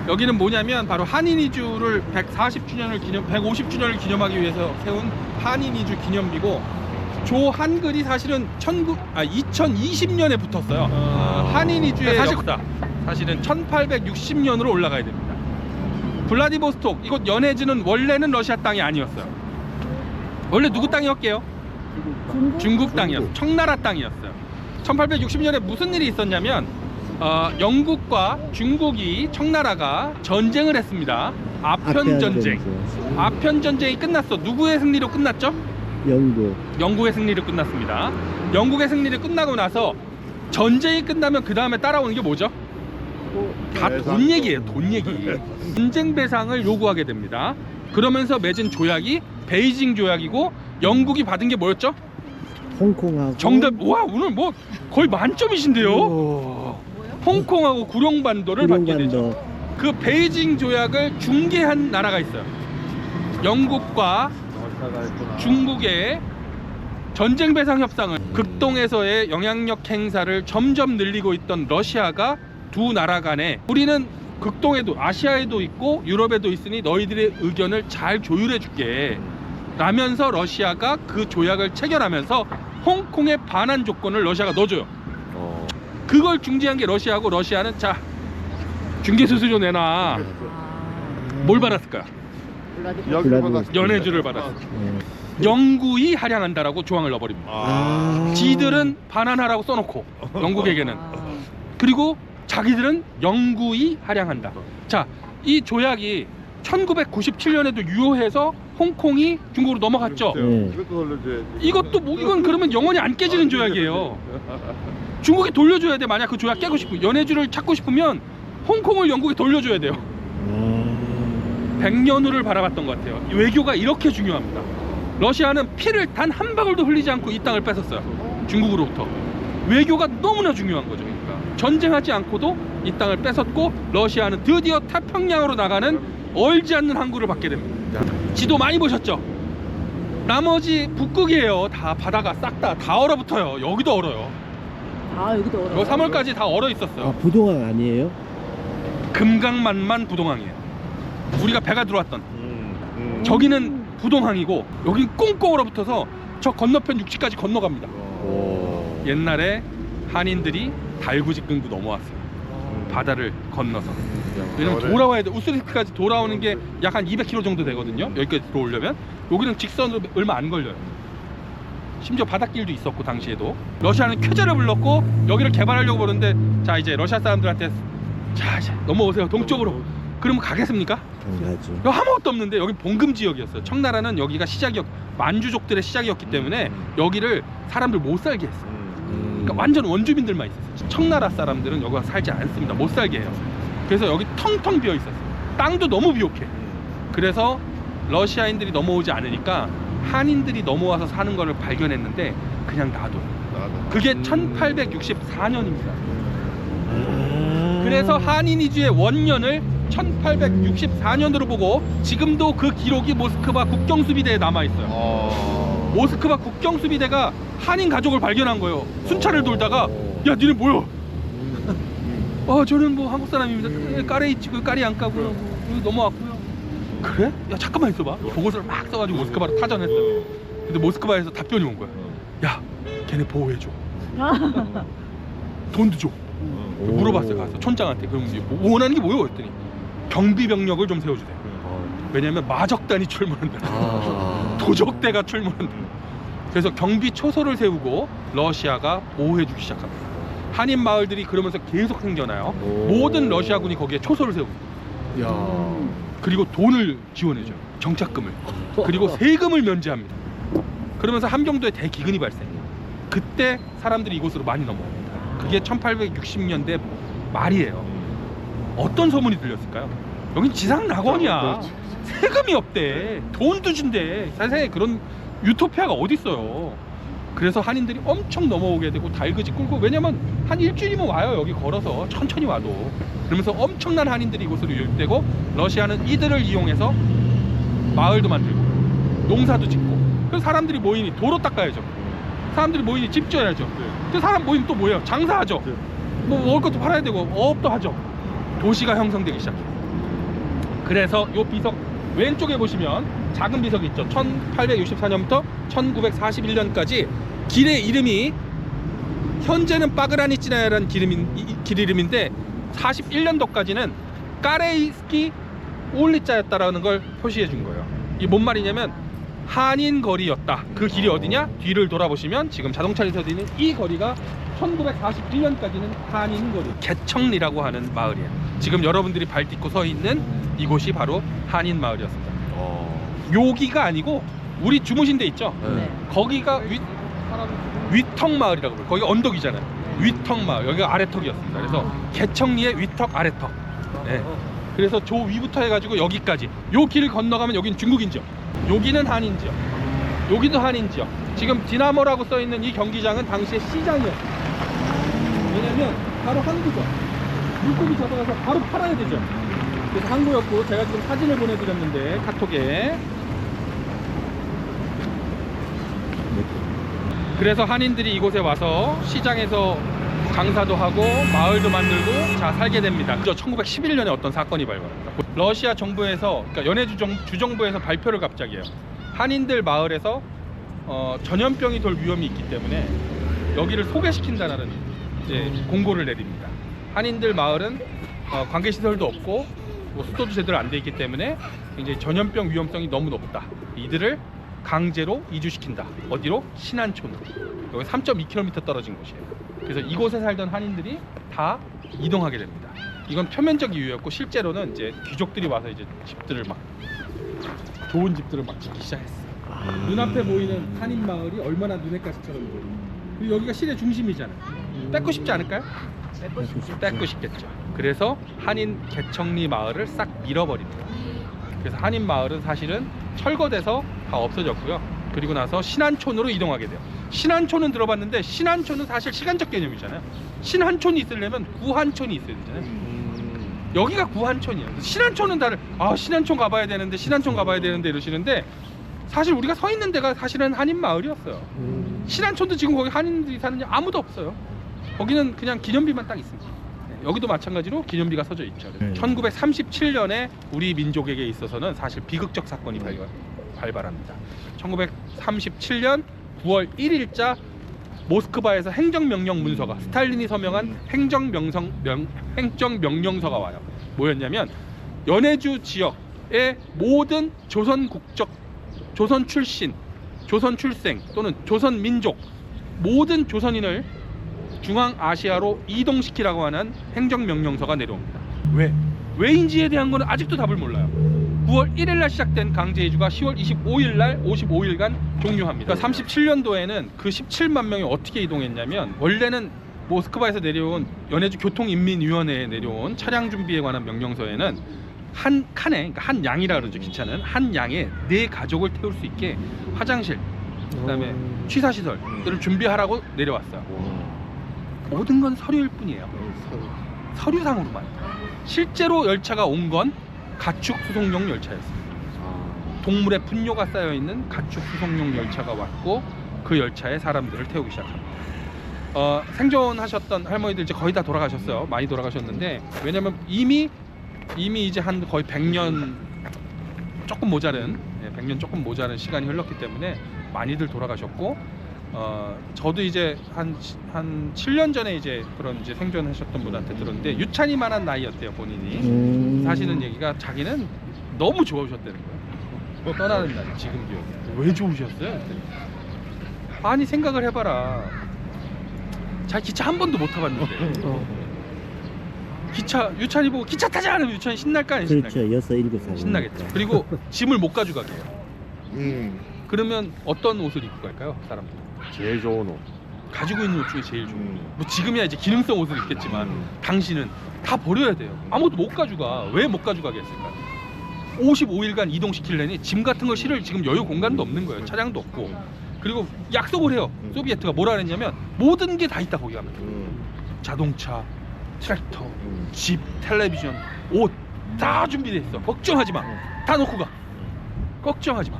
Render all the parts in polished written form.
여기는 뭐냐면 바로 한인이주를 150주년을 기념하기 위해서 세운 한인이주 기념비고, 조 한글이 사실은 2020년에 붙었어요. 한인이주의 역사 사실은 1860년으로 올라가야 됩니다. 블라디보스톡, 이곳 연해주는 원래는 러시아 땅이 아니었어요. 원래 누구 땅이었게요? 중국 땅이었어요. 청나라 땅이었어요. 1860년에 무슨 일이 있었냐면 영국과 중국이, 청나라가 전쟁을 했습니다. 아편전쟁. 아편전쟁이 끝났어. 누구의 승리로 끝났죠? 영국의 승리로 끝났습니다. 영국의 승리를 끝나고 나서 전쟁이 끝나면 그 다음에 따라오는 게 뭐죠? 다 돈 얘기예요. 돈 얘기. 전쟁 배상을 요구하게 됩니다. 그러면서 맺은 조약이 베이징 조약이고, 영국이 받은 게 뭐였죠? 홍콩하고. 정답. 와, 오늘 뭐 거의 만점이신데요. 홍콩하고 구룡반도를 받게 되죠. 그 베이징 조약을 중개한 나라가 있어요. 영국과 중국의 전쟁 배상 협상을, 극동에서의 영향력 행사를 점점 늘리고 있던 러시아가 두 나라 간에, 우리는 극동에도, 아시아에도 있고 유럽에도 있으니 너희들의 의견을 잘 조율해 줄게 라면서 러시아가 그 조약을 체결하면서 홍콩의 반환 조건을 러시아가 넣어줘요. 그걸 중재한 게 러시아고, 러시아는 자, 중개 수수료 내놔. 뭘 받았을까요? 연해주를 받았어요. 영구히 할양한다라고 조항을 넣어버립니다. 지들은 반환하라고 써놓고, 영국에게는. 그리고 자기들은 영구히 할양한다. 자, 이 조약이 1997년에도 유효해서 홍콩이 중국으로 넘어갔죠. 이것도 뭐, 이건 그러면 영원히 안 깨지는 조약이에요. 중국이 돌려줘야 돼. 만약 그 조약 깨고 싶고, 연해주를 찾고 싶으면 홍콩을 영국에 돌려줘야 돼요. 100년 후를 바라봤던 것 같아요. 외교가 이렇게 중요합니다. 러시아는 피를 단 한 방울도 흘리지 않고 이 땅을 뺏었어요. 중국으로부터. 외교가 너무나 중요한 거죠. 그러니까 전쟁하지 않고도 이 땅을 뺏었고, 러시아는 드디어 태평양으로 나가는 얼지 않는 항구를 받게 됩니다. 지도 많이 보셨죠? 나머지 북극이에요. 다 바다가 싹 다 얼어붙어요. 여기도 얼어요. 여기도 얼어. 3월까지 다 얼어 있었어요. 부동항 아니에요? 금강만만 부동항이에요. 우리가 배가 들어왔던 저기는 부동항이고, 여긴 꽁꽁 얼어붙어서 저 건너편 육지까지 건너갑니다. 옛날에 한인들이 달구지 끌고 넘어왔어요. 바다를 건너서. 왜냐면 돌아와야 돼. 우스리스크까지 돌아오는 게 약 한 200km 정도 되거든요. 여기까지 들어오려면. 여기는 직선으로 얼마 안 걸려요. 심지어 바닷길도 있었고, 당시에도. 러시아는 쾌제를 불렀고 여기를 개발하려고 그러는데, 자, 이제 러시아 사람들한테 자, 이제 넘어오세요, 동쪽으로. 그러면 가겠습니까? 여기 아무것도 없는데, 여기 봉금 지역이었어요. 청나라는 여기가 만주족들의 시작이었기 때문에 여기를 사람들 못 살게 했어요. 그러니까 완전 원주민들만 있었어요. 청나라 사람들은 여기 와서 살지 않습니다. 못 살게 해요. 그래서 여기 텅텅 비어 있었어요. 땅도 너무 비옥해. 그래서 러시아인들이 넘어오지 않으니까 한인들이 넘어와서 사는 거를 발견했는데 그냥 놔둬요. 그게 1864년입니다. 그래서 한인이주의 원년을 1864년으로 보고, 지금도 그 기록이 모스크바 국경수비대에 남아있어요. 모스크바 국경수비대가 한인 가족을 발견한 거예요. 순찰을 돌다가, 야, 니네 뭐야? 저는 뭐 한국 사람입니다. 까레 있지, 그 까리 안 까고요. 여기 넘어왔고요. 그래? 야, 잠깐만 있어봐. 보고서를 막 써가지고 모스크바로 타전했어요. 근데 모스크바에서 답변이 온 거야. 야, 걔네 보호해줘. 돈도 줘. 물어봤어요. 가서 촌장한테. 그럼 뭐 원하는 게 뭐예요? 했더니 경비병력을 좀 세워주세요. 왜냐면 마적단이 출몰한다. 도적대가 출몰한다. 그래서 경비 초소를 세우고 러시아가 보호해주기 시작합니다. 한인 마을들이 그러면서 계속 생겨나요. 모든 러시아군이 거기에 초소를 세웁니다. 그리고 돈을 지원해줘요. 정착금을. 그리고 세금을 면제합니다. 그러면서 함경도에 대기근이 발생해요. 그때 사람들이 이곳으로 많이 넘어옵니다. 그게 1860년대 말이에요. 어떤 소문이 들렸을까요? 여긴 지상 낙원이야. 세금이 없대. 돈도 준대. 세상에 그런 유토피아가 어디 있어요. 그래서 한인들이 엄청 넘어오게 되고 달그지 끌고, 왜냐면 한 일주일이면 와요. 여기 걸어서 천천히 와도. 그러면서 엄청난 한인들이 이곳으로 유입되고, 러시아는 이들을 이용해서 마을도 만들고 농사도 짓고, 그래서 사람들이 모이니 도로 닦아야죠. 사람들이 모이니 집 지어야죠. 그 사람 모이면 또 뭐예요? 장사하죠. 뭐 먹을 것도 팔아야 되고 어업도 하죠. 도시가 형성되기 시작해요. 그래서 요 비석 왼쪽에 보시면 작은 비석이 있죠. 1864년부터 1941년까지 길의 이름이 현재는 빠그라니치나야라는 길 이름인데 41년도까지는 까레이스키 올리자였다라는 걸 표시해 준 거예요. 이게 뭔 말이냐면 한인거리였다. 그 길이 어디냐? 뒤를 돌아보시면 지금 자동차에서 있는 이 거리가 1941년까지는 한인거리 개청리라고 하는 마을이에요. 지금 여러분들이 발 딛고 서 있는 이곳이 바로 한인마을이었습니다. 여기가 아니고 우리 주무신 데 있죠? 네. 거기가 위턱마을이라고 불러요. 거기가 언덕이잖아요. 위턱마을, 여기가 아래턱이었습니다. 그래서 개청리의 위턱, 아래턱. 네. 그래서 저 위부터 해가지고 여기까지 요 길을 건너가면 여기는 중국인 지역, 여기는 한인 지역, 여기도 한인 지역. 지금 디나모라고 써있는 이 경기장은 당시에 시장이었어요. 왜냐면 바로 항구죠. 물고기 잡아가서 바로 팔아야 되죠. 그래서 항구였고, 제가 지금 사진을 보내드렸는데 카톡에. 그래서 한인들이 이곳에 와서 시장에서 장사도 하고 마을도 만들고 자 살게 됩니다. 1911년에 어떤 사건이 발生합니다. 러시아 정부에서, 그러니까 연해주 주정부에서 발표를 갑자기 해요. 한인들 마을에서 전염병이 돌 위험이 있기 때문에 여기를 소개시킨다는 이제 공고를 내립니다. 한인들 마을은 관계시설도 없고 뭐 수도도 제대로 안 돼 있기 때문에 이제 전염병 위험성이 너무 높다. 이들을 강제로 이주시킨다. 어디로? 신안촌으로. 여기 3.2km 떨어진 곳이에요. 그래서 이곳에 살던 한인들이 다 이동하게 됩니다. 이건 표면적 이유였고, 실제로는 이제 귀족들이 와서 이제 집들을 막 좋은 집들을 막 짓기 시작했어요. 눈앞에 보이는 한인 마을이 얼마나 눈엣 가시처럼 보여요. 그리고 여기가 시내 중심이잖아요. 뺏고 싶지 않을까요? 뺏고 싶겠죠. 그래서 한인 개청리 마을을 싹 밀어버립니다. 그래서 한인 마을은 사실은 철거돼서 다 없어졌고요. 그리고 나서 신안촌으로 이동하게 돼요. 신안촌은 들어봤는데, 신안촌은 사실 시간적 개념이잖아요. 신한촌이 있으려면 구한촌이 있어야 되잖아요. 여기가 구한촌이에요. 신안촌은 다들 신안촌 가봐야 되는데, 신안촌 가봐야 되는데 이러시는데, 사실 우리가 서 있는 데가 사실은 한인 마을이었어요. 신안촌도 지금 거기 한인들이 사는지 아무도 없어요. 거기는 그냥 기념비만 딱 있습니다. 여기도 마찬가지로 기념비가 서져 있죠. 1937년에 우리 민족에게 있어서는 사실 비극적 사건이 발발합니다. 1937년 9월 1일자 모스크바에서 행정명령 문서가, 스탈린이 서명한 행정명령서가 와요. 뭐였냐면 연해주 지역의 모든 조선 국적, 조선 출신, 조선 출생 또는 조선 민족 모든 조선인을 중앙아시아로 이동시키라고 하는 행정명령서가 내려옵니다. 왜인지에 대한 거는 아직도 답을 몰라요. 9월 1일날 시작된 강제이주가 10월 25일날 55일간 종료합니다. 그러니까 37년도에는 그 17만 명이 어떻게 이동했냐면, 원래는 모스크바에서 내려온 연해주 교통인민위원회에 내려온 차량 준비에 관한 명령서에는 한 칸에, 그러니까 한 양이라 그러죠. 기차는 한 양에 4가족을 태울 수 있게 화장실, 그다음에 취사시설들을 준비하라고 내려왔어요. 모든 건 서류일 뿐이에요. 서류상으로만. 실제로 열차가 온 건 가축 수송용 열차였습니다. 동물의 분뇨가 쌓여있는 가축 수송용 열차가 왔고, 그 열차에 사람들을 태우기 시작합니다. 생존하셨던 할머니들 이제 거의 다 돌아가셨어요. 많이 돌아가셨는데, 왜냐면 이미 이제 한 거의 100년 조금 모자른 100년 조금 모자른 시간이 흘렀기 때문에 많이들 돌아가셨고, 저도 이제 한 7년 전에 이제 그런 이제 생존하셨던 분한테 들었는데, 유찬이만한 나이였대요, 본인이. 사시는 얘기가 자기는 너무 좋으셨다는 거예요. 떠나는 날, 지금 기억이. 왜 좋으셨어요? 그랬더니, 아니 생각을 해봐라. 잘 기차 한 번도 못 타봤는데 기차, 유찬이 보고 기차 타자! 하면 유찬이 신날까? 안 신날까? 그렇죠. 6, 7살. 신나겠죠. 그리고 짐을 못 가져가게 해요. 그러면 어떤 옷을 입고 갈까요, 사람들? 제일 좋은 옷. 가지고 있는 옷 중에 제일 좋은 옷. 뭐 지금이야 이제 기능성 옷을 입겠지만 당신은 다 버려야 돼요. 아무것도 못 가져가. 왜 못 가져가게 했을까? 55일간 이동시키려니 짐 같은 걸 실을 지금 여유 공간도 없는 거예요. 차량도 없고. 그리고 약속을 해요. 소비에트가 뭐라 그랬냐면, 모든 게 다 있다 거기 가면. 자동차, 트랙터, 집, 텔레비전, 옷 다 준비돼 있어. 걱정하지 마. 다 놓고 가. 걱정하지 마.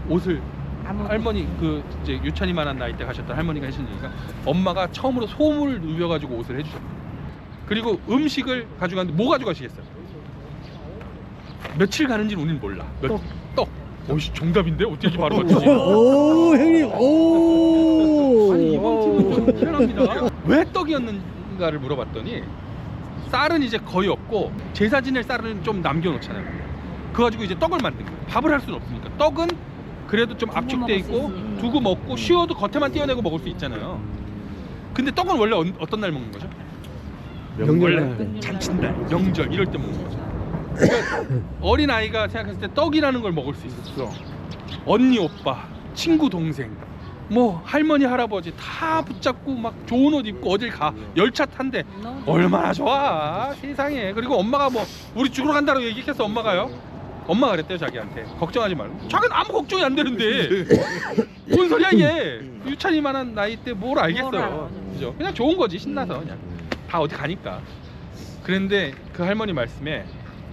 옷을 할머니, 그 이제 유찬이만한 나이 때 가셨던 할머니가 하신 얘기가, 엄마가 처음으로 솜을 누벼가지고 옷을 해주셨어요. 그리고 음식을 가져갔는데 뭐 가져가시겠어요? 며칠 가는지는 우리는 몰라. 떡. 떡. 어이씨 정답인데 어떻게 이렇게 바로 맞추지? 오, 형님, 오. 아니 이번 팀은 좀 희한합니다. 왜 떡이었는가를 물어봤더니 쌀은 이제 거의 없고 제사 지낼 쌀은 좀 남겨놓잖아요. 그거 가지고 이제 떡을 만든 거예요. 밥을 할 수는 없으니까. 떡은 그래도 좀 두고 압축돼 먹을 수 있고 있으니까. 두고 먹고 쉬어도 겉에만 떼어내고 먹을 수 있잖아요. 근데 떡은 원래 어떤 날 먹는 거죠? 명절. 잔칫날, 명절 이럴 때 먹는 거죠. 그러니까 어린 아이가 생각했을 때 떡이라는 걸 먹을 수 있었어. 언니, 오빠, 친구, 동생, 뭐 할머니, 할아버지 다 붙잡고 막 좋은 옷 입고 어딜 가 열차 탄대. 얼마나 좋아 세상에. 그리고 엄마가 뭐 우리 죽으러 간다고 얘기했겠어. 엄마가요? 엄마가 그랬대요 자기한테. 걱정하지 말고. 자기는 아무 걱정이 안 되는데 뭔 소리야 이게. 유찬이만한 나이 때 뭘 알겠어. 뭘 알아. 그죠? 그냥 좋은 거지. 신나서 그냥 다 어디 가니까. 그런데 그 할머니 말씀에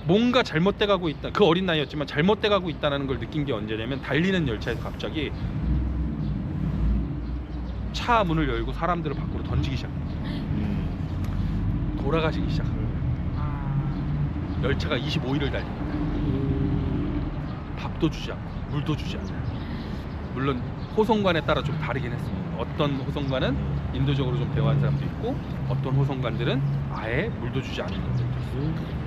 뭔가 잘못돼 가고 있다. 그 어린 나이였지만 잘못돼 가고 있다는 걸 느낀 게 언제냐면 달리는 열차에서 갑자기 차 문을 열고 사람들을 밖으로 던지기 시작해요. 돌아가시기 시작해요. 열차가 25일을 달립니다. 밥도 주지 않고 물도 주지 않고. 물론 호송관에 따라 좀 다르긴 했습니다. 어떤 호송관은 인도적으로 좀 대화한 사람도 있고 어떤 호송관들은 아예 물도 주지 않는 놈들도 있어요.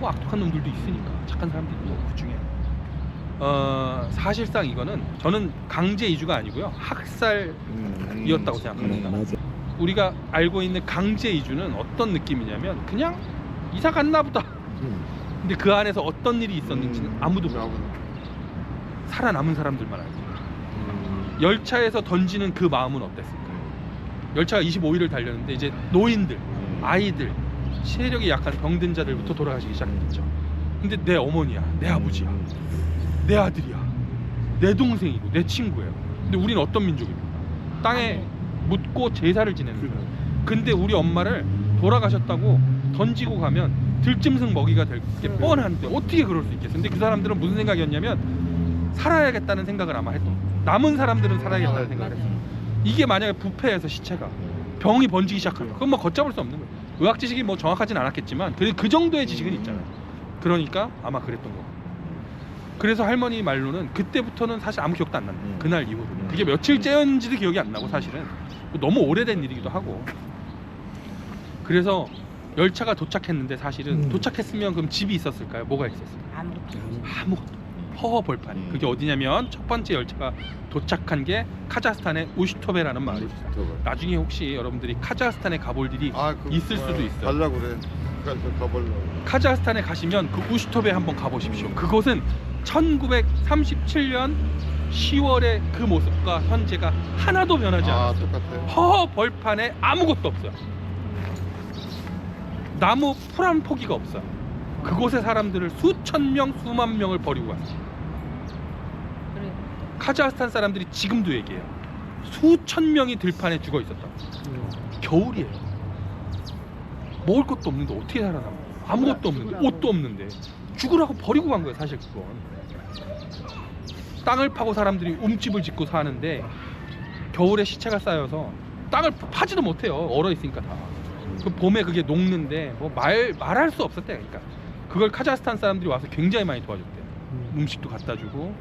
뭐 악독한 놈들도 있으니까 착한 사람도 있고 그 중에 사실상 이거는 저는 강제 이주가 아니고요 학살이었다고 생각합니다. 맞아. 우리가 알고 있는 강제 이주는 어떤 느낌이냐면 그냥 이사 갔나 보다. 근데 그 안에서 어떤 일이 있었는지는 아무도 몰라요. 살아남은 사람들만 알고. 열차에서 던지는 그 마음은 어땠을까? 열차가 25일을 달렸는데 이제 노인들, 아이들, 체력이 약한 병든 자들부터 돌아가시기 시작했죠. 근데 내 어머니야, 내 아버지야, 내 아들이야, 내 동생이고 내 친구예요. 근데 우리는 어떤 민족입니까? 땅에 묻고 제사를 지내는 거예요. 근데 우리 엄마를 돌아가셨다고 던지고 가면 들짐승 먹이가 될 게 뻔한데 어떻게 그럴 수 있겠어? 근데 그 사람들은 무슨 생각이었냐면 살아야겠다는 생각을 아마 했던 거예요. 남은 사람들은 살아야겠다는 생각을 했어요. 이게 만약에 부패해서 시체가 병이 번지기 시작하면 그건 뭐 걷잡을 수 없는 거예요. 의학 지식이 뭐 정확하진 않았겠지만 그 정도의 지식은 있잖아요. 그러니까 아마 그랬던 거예요. 그래서 할머니 말로는 그때부터는 사실 아무 기억도 안 난다. 그날 이후로는. 그게 며칠째였는지도 기억이 안 나고 사실은 너무 오래된 일이기도 하고. 그래서 열차가 도착했는데 사실은 도착했으면 그럼 집이 있었을까요? 뭐가 있었을까요? 아무것도. 허허벌판이. 그게 어디냐면 첫 번째 열차가 도착한 게 카자흐스탄의 우슈토베라는 마을이에요. 나중에 혹시 여러분들이 카자흐스탄에 가볼 일이 있을 수도 있어요. 가려고 그래. 가보려고. 카자흐스탄에 가시면 그 우슈토베 한번 가보십시오. 그곳은 1937년 10월의 그 모습과 현재가 하나도 변하지 않았어요. 똑같아요. 허허벌판에 아무것도 없어요. 나무 풀 한 포기가 없어요. 그곳의 사람들을 수천 명, 수만 명을 버리고 갔어요. 카자흐스탄 사람들이 지금도 얘기해요. 수천 명이 들판에 죽어 있었다. 겨울이에요. 먹을 것도 없는데 어떻게 살아남아? 아무것도 없는데, 옷도 없는데 죽으라고 버리고 간 거예요. 사실 그건. 땅을 파고 사람들이 움집을 짓고 사는데 겨울에 시체가 쌓여서 땅을 파지도 못해요. 얼어 있으니까 다. 그 봄에 그게 녹는데 뭐 말할 수 없었대. 그러니까 그걸 카자흐스탄 사람들이 와서 굉장히 많이 도와줬대요. 음식도 갖다 주고.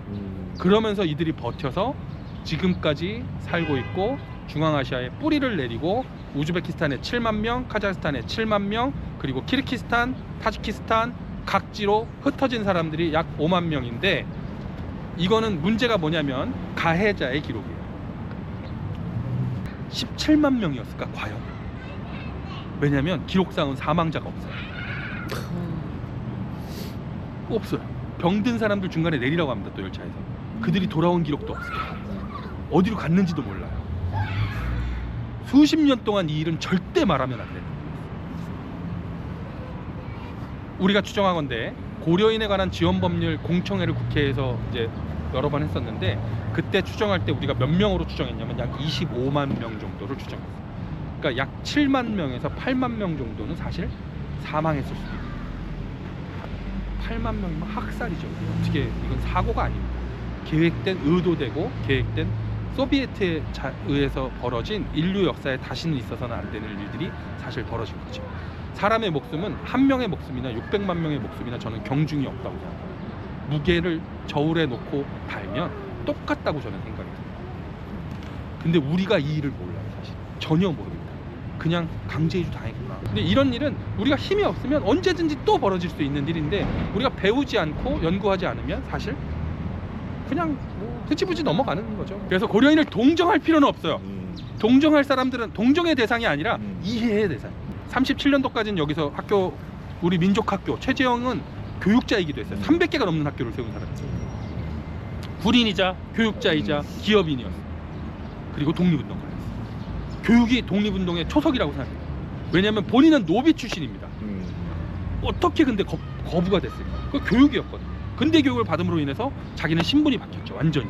그러면서 이들이 버텨서 지금까지 살고 있고 중앙아시아에 뿌리를 내리고 우즈베키스탄에 7만 명, 카자흐스탄에 7만 명, 그리고 키르기스탄, 타지키스탄 각지로 흩어진 사람들이 약 5만 명인데 이거는 문제가 뭐냐면 가해자의 기록이에요. 17만 명이었을까 과연? 왜냐면 기록상은 사망자가 없어요. 없어요. 병든 사람들 중간에 내리라고 합니다. 또 열차에서. 그들이 돌아온 기록도 없어요. 어디로 갔는지도 몰라요. 수십 년 동안 이 일은 절대 말하면 안 돼요. 우리가 추정하건대 고려인에 관한 지원법률 공청회를 국회에서 이제 여러 번 했었는데 그때 추정할 때 우리가 몇 명으로 추정했냐면 약 25만 명 정도를 추정했어요. 그러니까 약 7만 명에서 8만 명 정도는 사실 사망했을 수도 있어요. 8만 명이면 학살이죠. 어떻게 이건 사고가 아닙니다. 계획된, 의도되고 계획된 소비에트에 의해서 벌어진 인류 역사에 다시는 있어서는 안 되는 일들이 사실 벌어진 거죠. 사람의 목숨은 한 명의 목숨이나 600만 명의 목숨이나 저는 경중이 없다고 생각합니다. 무게를 저울에 놓고 달면 똑같다고 저는 생각이 듭니다. 근데 우리가 이 일을 몰라요. 사실 전혀 모릅니다. 그냥 강제이주 당했구나. 근데 이런 일은 우리가 힘이 없으면 언제든지 또 벌어질 수 있는 일인데 우리가 배우지 않고 연구하지 않으면 사실 그냥 뭐 흐지부지 넘어가는 거죠. 그래서 고려인을 동정할 필요는 없어요. 동정할 사람들은 동정의 대상이 아니라 이해의 대상. 37년도까지는 여기서 학교, 우리 민족학교 최재형은 교육자이기도 했어요. 300개가 넘는 학교를 세운 사람이에요. 군인이자 교육자이자 기업인이었어요. 그리고 독립운동가였어요. 교육이 독립운동의 초석이라고 생각해요. 왜냐하면 본인은 노비 출신입니다. 어떻게 근데 거부가 됐을까? 그 교육이었거든요. 근대 교육을 받음으로 인해서 자기는 신분이 바뀌었죠. 완전히.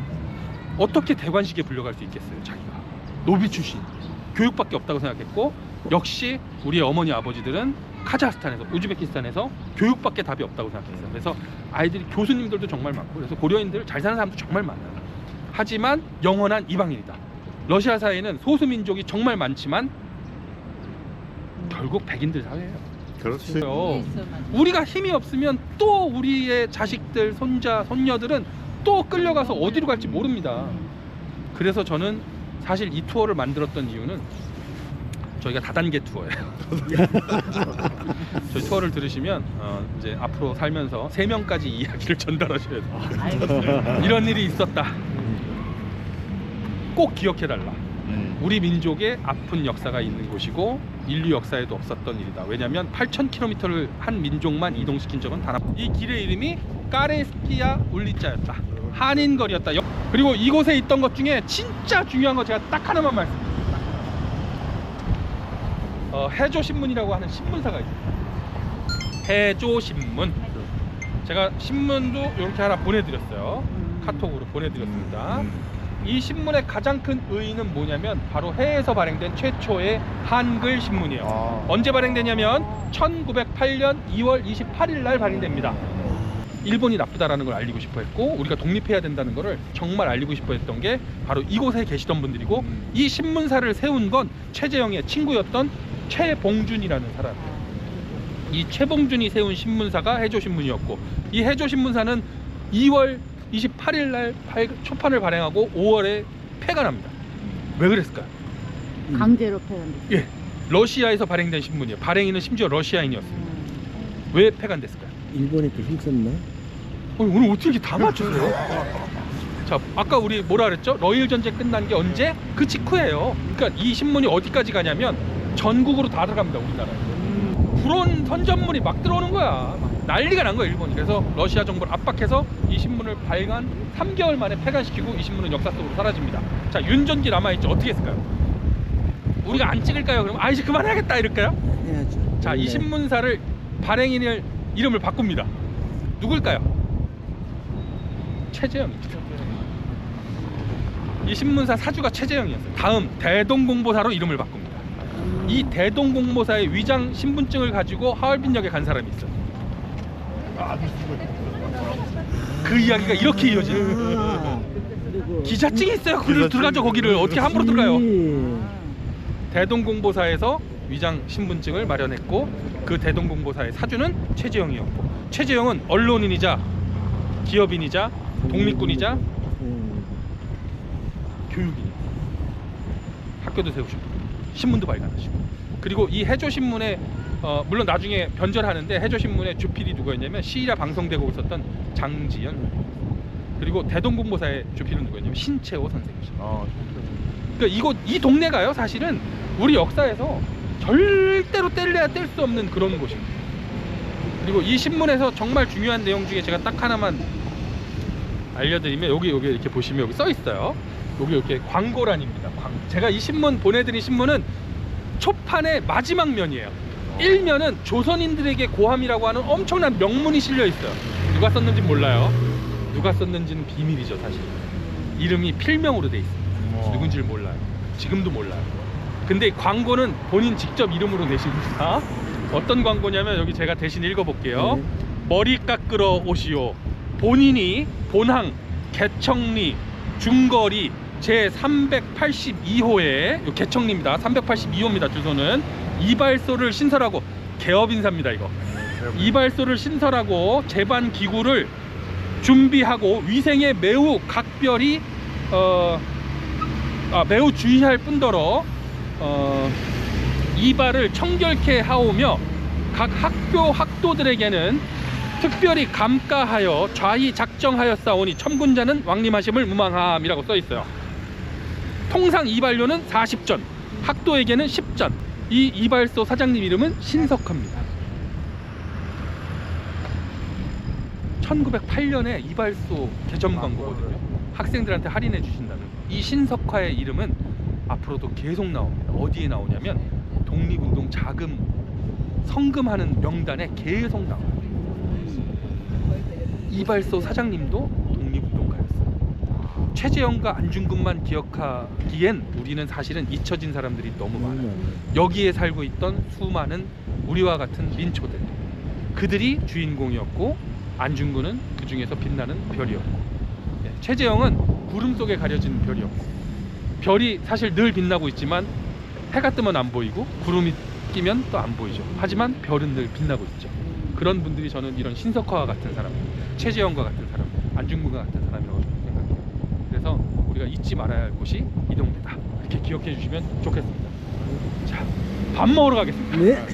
어떻게 대관식에 불려갈 수 있겠어요, 자기가. 노비 출신. 교육밖에 없다고 생각했고, 역시 우리의 어머니 아버지들은 카자흐스탄에서, 우즈베키스탄에서 교육밖에 답이 없다고 생각했어요. 그래서 아이들이, 교수님들도 정말 많고, 그래서 고려인들 잘 사는 사람도 정말 많아요. 하지만 영원한 이방인이다. 러시아 사회는 소수민족이 정말 많지만 결국 백인들 사회예요. 그렇지. 우리가 힘이 없으면 또 우리의 자식들, 손자, 손녀들은 또 끌려가서 어디로 갈지 모릅니다. 그래서 저는 사실 이 투어를 만들었던 이유는 저희가 다단계 투어예요. 저희 투어를 들으시면 이제 앞으로 살면서 3명까지 이야기를 전달하셔야 돼요. 알겠습니다. 이런 일이 있었다. 꼭 기억해달라. 우리 민족의 아픈 역사가 있는 곳이고 인류 역사에도 없었던 일이다. 왜냐하면 8,000km를 한 민족만 이동시킨 적은 단 한 번. 이 길의 이름이 까레스키아 울리자였다. 한인거리였다. 그리고 이곳에 있던 것 중에 진짜 중요한 거 제가 딱 하나만 말씀드립니다. 해조신문이라고 하는 신문사가 있습니다. 해조신문. 제가 신문도 이렇게 하나 보내드렸어요. 카톡으로 보내드렸습니다. 이 신문의 가장 큰 의의는 뭐냐면 바로 해에서 발행된 최초의 한글 신문이에요. 언제 발행되냐면 1908년 2월 28일 날 발행됩니다. 일본이 나쁘다라는 걸 알리고 싶어 했고 우리가 독립해야 된다는 거를 정말 알리고 싶어 했던 게 바로 이곳에 계시던 분들이고 이 신문사를 세운 건 최재형의 친구였던 최봉준이라는 사람이에요. 이 최봉준이 세운 신문사가 해조신문이었고 이 해조신문사는 2월 28일 날 초판을 발행하고 5월에 폐가 납니다. 왜 그랬을까요? 강제로 폐간됐어요. 예, 러시아에서 발행된 신문이에요. 발행인은 심지어 러시아인이었습니다. 왜 폐간됐을까요? 일본에 또 힘썼나? 오늘 어떻게 이렇게 다 맞추세요? 자, 아까 우리 뭐라 그랬죠? 러일 전쟁 끝난 게 언제? 그 직후예요. 그러니까 이 신문이 어디까지 가냐면 전국으로 다 들어갑니다. 우리나라에. 불온 선전물이 막 들어오는 거야. 막 난리가 난 거야, 일본이. 그래서 러시아 정부를 압박해서 이 신문을 발간 3개월 만에 폐간시키고 이 신문은 역사 속으로 사라집니다. 자, 윤전기 남아있죠. 어떻게 했을까요? 우리가 안 찍을까요? 그럼 이제 그만해야겠다 이럴까요? 해야죠. 자, 이 신문사를 발행인을 이름을 바꿉니다. 누굴까요? 최재형이죠. 이 신문사 사주가 최재형이었어요. 다음 대동공보사로 이름을 바꿉니다. 이 대동공보사의 위장 신분증을 가지고 하얼빈역에 간 사람이 있어요. 그 이야기가 이렇게 이어져요. 기자증이 있어요. 그걸 들어가죠. 거기를 어떻게 함부로 들어가요? 대동공보사에서 위장 신분증을 마련했고 그 대동공보사의 사주는 최재형이었고 최재형은 언론인이자 기업인이자 독립군이자 교육인, 학교도 세우시고 신문도 발간하시고 그리고 이 해조신문에 물론 나중에 변절하는데 해조신문의 주필이 누구였냐면 시일야 방송되고 있었던 장지연, 그리고 대동공보사의 주필은 누구였냐면 신채호 선생이죠. 그러니까 이 동네가요 사실은 우리 역사에서 절대로 뗄래야 뗄 수 없는 그런 곳입니다. 그리고 이 신문에서 정말 중요한 내용 중에 제가 딱 하나만 알려드리면 여기 이렇게 보시면 여기 써 있어요. 여기 이렇게 광고란입니다. 제가 이 신문 보내드린 신문은 초판의 마지막 면이에요. 1면은 조선인들에게 고함이라고 하는 엄청난 명문이 실려 있어요. 누가 썼는지 몰라요. 누가 썼는지는 비밀이죠 사실. 이름이 필명으로 돼 있습니다. 누군지를 몰라요. 지금도 몰라요. 근데 광고는 본인 직접 이름으로 내십니다. 어떤 광고냐면 여기 제가 대신 읽어볼게요. 머리 깎으러 오시오. 본인이 본항 개청리 중거리 제 382호에 개청리입니다. 382호입니다. 주소는 이발소를 신설하고 개업 인사입니다 이거. 이발소를 신설하고 제반 기구를 준비하고 위생에 매우 각별히 매우 주의할 뿐더러 이발을 청결케 하오며 각 학교 학도들에게는 특별히 감가하여 좌이 작정하였사오니 첨군자는 왕림하심을 무망함이라고 써 있어요. 통상 이발료는 40전, 학도에게는 10전. 이 이발소 사장님 이름은 신석화입니다. 1908년에 이발소 개점 광고거든요. 학생들한테 할인해 주신다는. 이 신석화의 이름은 앞으로도 계속 나옵니다. 어디에 나오냐면 독립운동 자금 성금하는 명단에 계속 나와요. 이발소 사장님도 독립운동가였어요. 최재형과 안중근만 기억하기엔 우리는 사실은 잊혀진 사람들이 너무 많아요. 여기에 살고 있던 수많은 우리와 같은 민초들, 그들이 주인공이었고 안중근은 그 중에서 빛나는 별이었고, 최재형은 구름 속에 가려진 별이었고, 별이 사실 늘 빛나고 있지만 해가 뜨면 안 보이고 구름이 끼면 또 안 보이죠. 하지만 별은 늘 빛나고 있죠. 그런 분들이 저는 이런 신석화와 같은 사람, 최재형과 같은 사람, 안중근과 같은 사람이라고 생각해요. 그래서 우리가 잊지 말아야 할 곳이 이동대다. 이렇게 기억해 주시면 좋겠습니다. 자, 밥 먹으러 가겠습니다. 네.